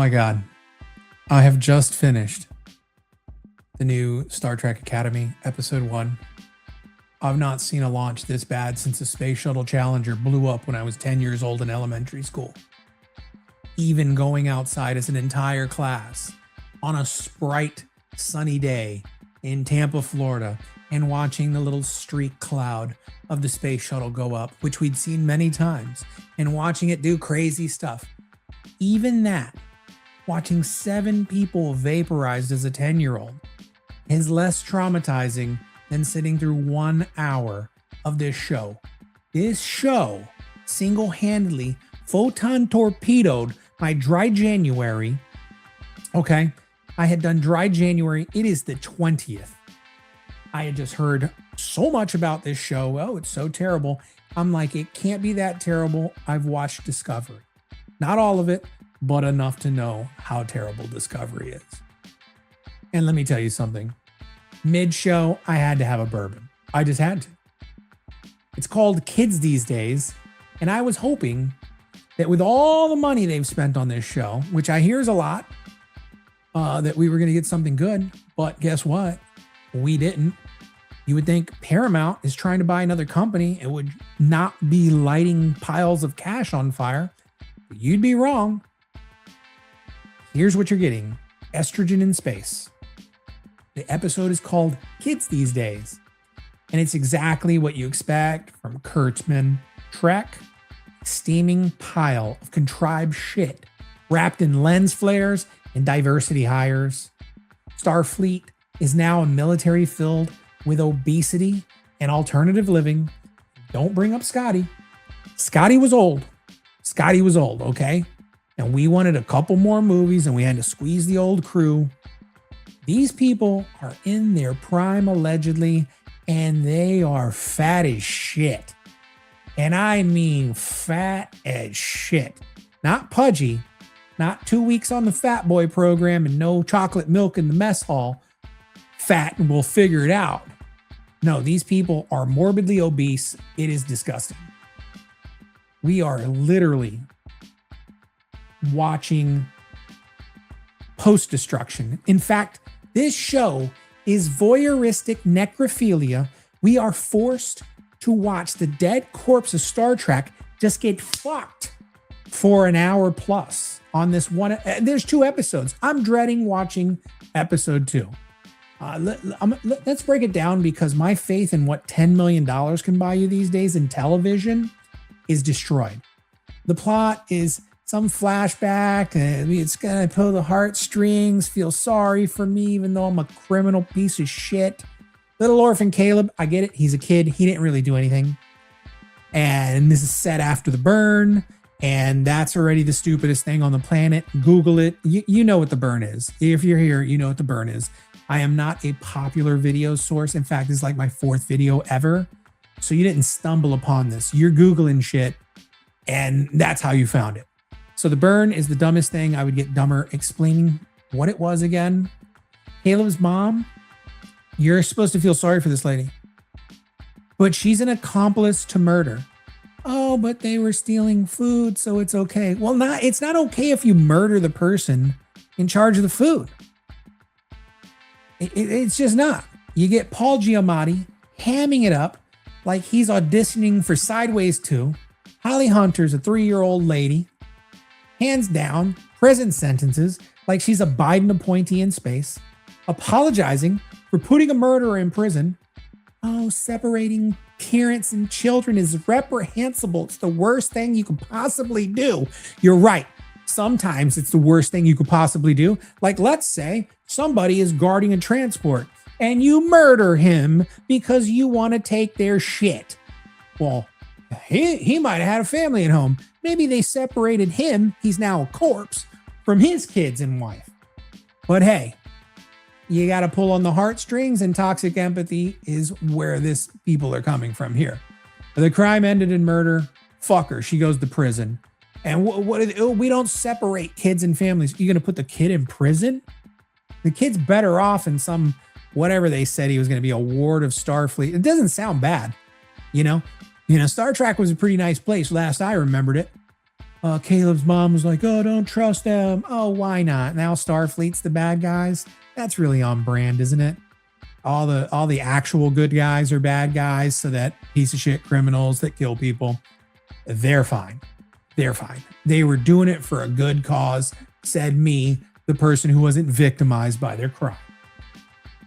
my God. I have just finished the new Star Trek Academy, Episode 1. I've not seen a launch this bad since a Space Shuttle Challenger blew up when I was 10 years old in elementary school. Even going outside as an entire class on a bright, sunny day in Tampa, Florida, and watching the little streak cloud of the space shuttle go up, which we'd seen many times, and watching it do crazy stuff. Even that, watching 7 people vaporized as a 10-year-old is less traumatizing than sitting through 1 hour of this show. This show single-handedly photon torpedoed my dry January. Okay, I had done dry January. It is the 20th. I had just heard so much about this show. Oh, it's so terrible. I'm like, it can't be that terrible. I've watched Discovery. Not all of it, but enough to know how terrible Discovery is. And let me tell you something. Mid-show, I had to have a bourbon. I just had to. It's called Kids These Days. And I was hoping that with all the money they've spent on this show, which I hear is a lot, that we were going to get something good. But guess what? We didn't. You would think Paramount is trying to buy another company. It would not be lighting piles of cash on fire. But you'd be wrong. Here's what you're getting. Estrogen in Space. The episode is called Kids These Days. And it's exactly what you expect from Kurtzman. Trek, steaming pile of contrived shit wrapped in lens flares and diversity hires. Starfleet is now a military filled with obesity and alternative living. Don't bring up Scotty. Scotty was old. Scotty was old, okay? And we wanted a couple more movies and we had to squeeze the old crew. These people are in their prime allegedly, and they are fat as shit. And I mean fat as shit. Not pudgy, not 2 weeks on the fat boy program and no chocolate milk in the mess hall. Fat and we'll figure it out. No, these people are morbidly obese. It is disgusting. We are literally watching post-destruction. In fact, this show is voyeuristic necrophilia. We are forced to watch the dead corpse of Star Trek just get fucked for an hour plus on this one. There's 2 episodes. I'm dreading watching episode 2. Let's break it down because my faith in what $10 million can buy you these days in television is destroyed. The plot is some flashback. It's going to pull the heartstrings, feel sorry for me, even though I'm a criminal piece of shit. Little orphan Caleb, I get it. He's a kid. He didn't really do anything. And this is set after the burn. And that's already the stupidest thing on the planet. Google it. You know what the burn is. If you're here, you know what the burn is. I am not a popular video source. In fact, it's like my 4th video ever. So you didn't stumble upon this. You're Googling shit. And that's how you found it. So the burn is the dumbest thing. I would get dumber explaining what it was again. Caleb's mom, you're supposed to feel sorry for this lady. But she's an accomplice to murder. Oh, but they were stealing food, so it's okay. Well, it's not okay if you murder the person in charge of the food. It's just not. You get Paul Giamatti hamming it up like he's auditioning for Sideways 2. Holly Hunter's a 3-year-old lady. Hands down, prison sentences like she's a Biden appointee in space. Apologizing for putting a murderer in prison. Oh, separating parents and children is reprehensible. It's the worst thing you could possibly do. You're right. Sometimes it's the worst thing you could possibly do. Like, let's say somebody is guarding a transport and you murder him because you want to take their shit. Well, he might have had a family at home. Maybe they separated him. He's now a corpse from his kids and wife. But hey, you got to pull on the heartstrings, and toxic empathy is where this people are coming from here. The crime ended in murder. Fuck her. She goes to prison. And we don't separate kids and families. You're going to put the kid in prison? The kid's better off in some, whatever they said he was going to be, a ward of Starfleet. It doesn't sound bad. You know, Star Trek was a pretty nice place last I remembered it. Caleb's mom was like, oh, don't trust them. Oh, why not? Now Starfleet's the bad guys. That's really on brand, isn't it? All the actual good guys are bad guys, so that piece of shit criminals that kill people, they're fine. They're fine. They were doing it for a good cause, said me, the person who wasn't victimized by their crime.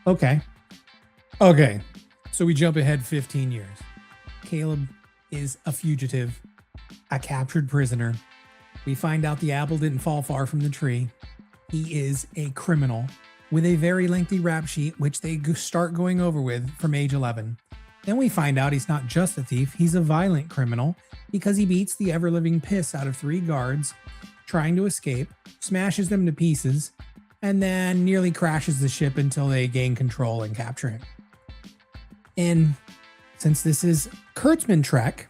Okay. So we jump ahead 15 years. Caleb is a fugitive, a captured prisoner. We find out the apple didn't fall far from the tree. He is a criminal with a very lengthy rap sheet, which they start going over with from age 11. Then we find out he's not just a thief, he's a violent criminal because he beats the ever-living piss out of 3 guards trying to escape, smashes them to pieces, and then nearly crashes the ship until they gain control and capture him. And since this is Kurtzman Trek,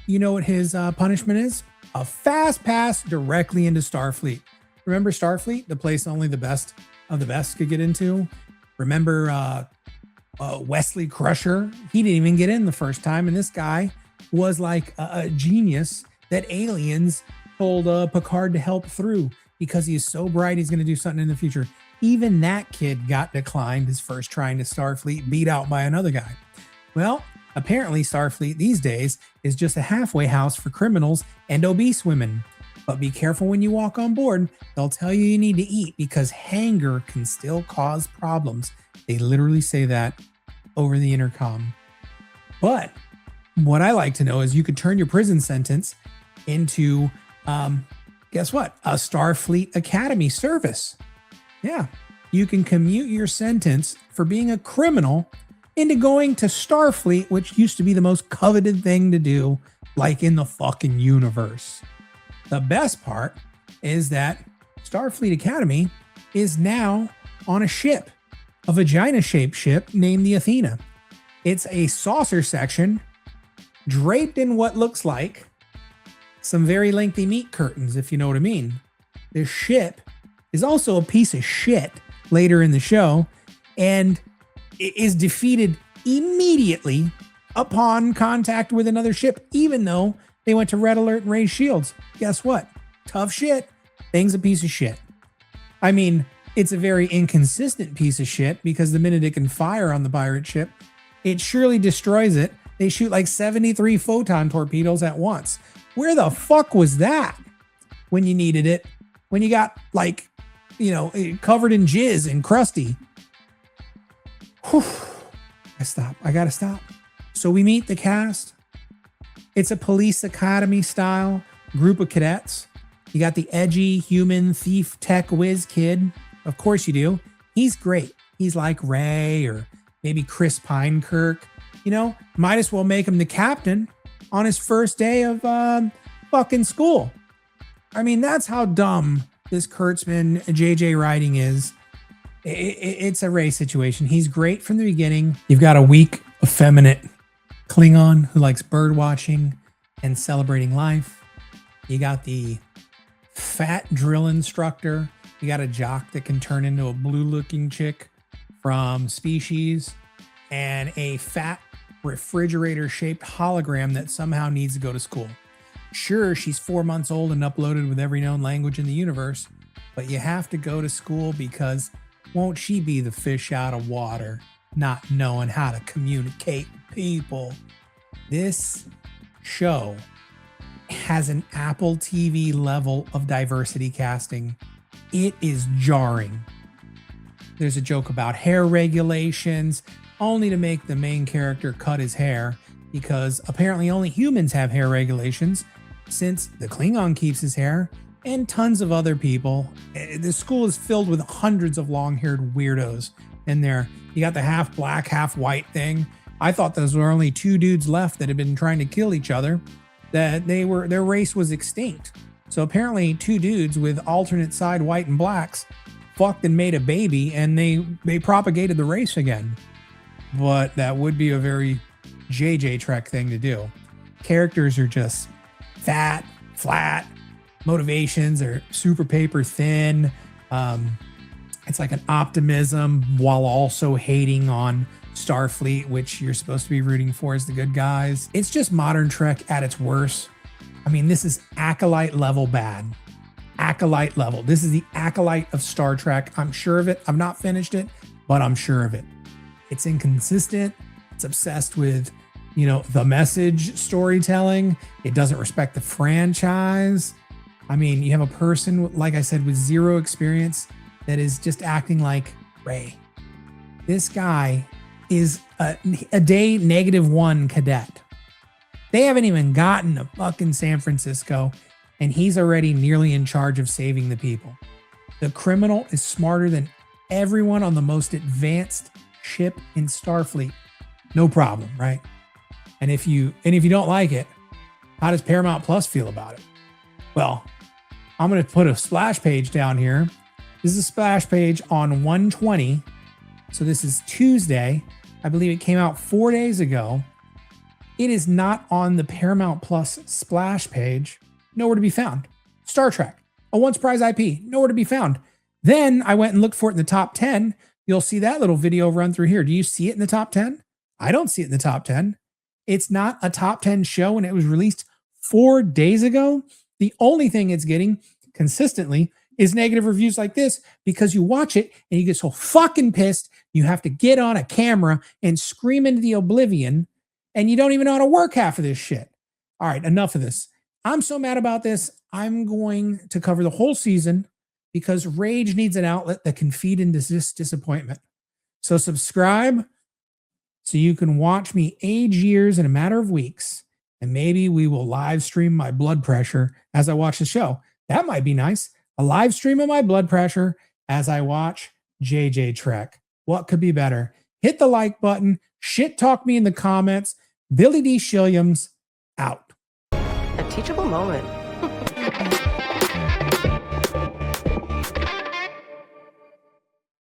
you know what his punishment is? A fast pass directly into Starfleet. Remember Starfleet, the place only the best of the best could get into? Remember Wesley Crusher? He didn't even get in the first time, and this guy was like a genius that aliens told Picard to help through because he's so bright he's going to do something in the future. Even that kid got declined his first try into Starfleet, beat out by another guy. Well, apparently Starfleet these days is just a halfway house for criminals and obese women. But be careful when you walk on board. They'll tell you need to eat because hunger can still cause problems. They literally say that over the intercom. But what I like to know is you could turn your prison sentence into, guess what? A Starfleet Academy service. Yeah, you can commute your sentence for being a criminal into going to Starfleet, which used to be the most coveted thing to do, like in the fucking universe. The best part is that Starfleet Academy is now on a ship, a vagina-shaped ship named the Athena. It's a saucer section draped in what looks like some very lengthy meat curtains, if you know what I mean. This ship is also a piece of shit later in the show and is defeated immediately upon contact with another ship, even though they went to red alert and raised shields. Guess what? Tough shit. Thing's a piece of shit. I mean, it's a very inconsistent piece of shit because the minute it can fire on the pirate ship, it surely destroys it. They shoot like 73 photon torpedoes at once. Where the fuck was that when you needed it? When you got like, covered in jizz and crusty. Whew. I gotta stop. So we meet the cast. It's a police academy style group of cadets. You got the edgy human thief tech whiz kid. Of course you do. He's great. He's like Ray or maybe Chris Pinekirk. Might as well make him the captain on his first day of fucking school. I mean, that's how dumb this Kurtzman JJ writing is. It's a Ray situation. He's great from the beginning. You've got a weak, effeminate Klingon who likes bird watching and celebrating life. You got the fat drill instructor. You got a jock that can turn into a blue-looking chick from Species, and a fat refrigerator-shaped hologram that somehow needs to go to school. Sure, she's 4 months old and uploaded with every known language in the universe, but you have to go to school because won't she be the fish out of water, not knowing how to communicate with people? This show has an Apple TV level of diversity casting. It is jarring. There's a joke about hair regulations, only to make the main character cut his hair because apparently only humans have hair regulations, since the Klingon keeps his hair and tons of other people. The school is filled with hundreds of long-haired weirdos in there. You got the half black, half white thing. I thought those were only 2 dudes left that had been trying to kill each other, that their race was extinct. So apparently 2 dudes with alternate side white and blacks fucked and made a baby, and they propagated the race again. But that would be a very JJ Trek thing to do. Characters are just fat, flat. Motivations are super paper thin. It's like an optimism while also hating on Starfleet, which you're supposed to be rooting for as the good guys. It's just modern Trek at its worst. I mean, this is Acolyte level bad. Acolyte level. This is the Acolyte of Star Trek. I'm sure of it. I've not finished it, but I'm sure of it. It's inconsistent. It's obsessed with, the message storytelling. It doesn't respect the franchise. I mean, you have a person, like I said, with zero experience that is just acting like Ray. This guy is a day -1 cadet. They haven't even gotten to fucking San Francisco, and he's already nearly in charge of saving the people. The criminal is smarter than everyone on the most advanced ship in Starfleet. No problem, right? And if you don't like it, how does Paramount Plus feel about it? Well, I'm going to put a splash page down here. This is a splash page on 1/20. So this is Tuesday. I believe it came out 4 days ago. It is not on the Paramount Plus splash page. Nowhere to be found. Star Trek, a once prize IP, nowhere to be found. Then I went and looked for it in the top 10. You'll see that little video run through here. Do you see it in the top 10? I don't see it in the top 10. It's not a top 10 show, and it was released 4 days ago. The only thing it's getting consistently is negative reviews like this, because you watch it and you get so fucking pissed, you have to get on a camera and scream into the oblivion, and you don't even know how to work half of this shit. All right, enough of this. I'm so mad about this. I'm going to cover the whole season because rage needs an outlet that can feed into this disappointment. So subscribe so you can watch me age years in a matter of weeks, and maybe we will live stream my blood pressure as I watch the show. That might be nice. A live stream of my blood pressure as I watch JJ Trek. What could be better? Hit the like button. Shit talk me in the comments. Billy D. Shilliams out. A teachable moment.